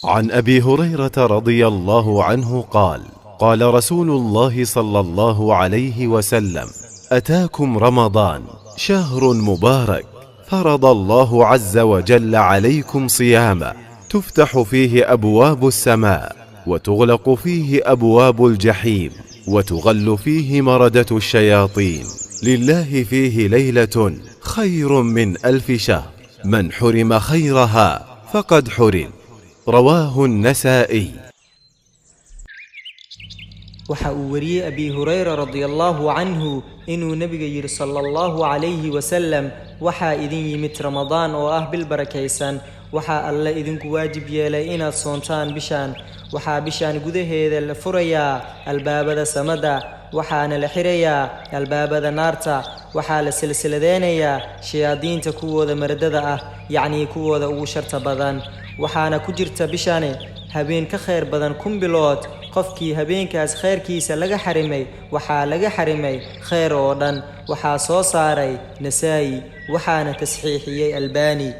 عن أبي هريرة رضي الله عنه قال: قال رسول الله صلى الله عليه وسلم: أتاكم رمضان شهر مبارك، فرض الله عز وجل عليكم صياما، تفتح فيه أبواب السماء، وتغلق فيه أبواب الجحيم، وتغل فيه مردة الشياطين، لله فيه ليلة خير من 1000 شهر، من حرم خيرها فقد حرم. رواه النسائي. waxa uu wariyay Abi Hurayra radiyallahu anhu inuu nabiga yiri sallallahu alayhi wa sallam waxa idin yimid Ramadaan oo ah bil barakaysan, waxa alla idinku waajib yeelay inaad soontaan bishaan. waxa bishaan gudaheeda la furayaa albaabada samada, waxaana la xirayaa albaabada naarta, waxa la silsiladeenayaa shayaadiinta kuwooda maradada ah, yacni kuwooda ugu sharta badan. waxaana ku jirta bishaan habeen ka khayr badan 1000 bilood. qofkii habeenkaas khayrkiisa laga xarimay waxaa laga xarimay khayr oo dhan. waxaa soo saaray Nasaa'i waxaana tasxiixiyay Albani.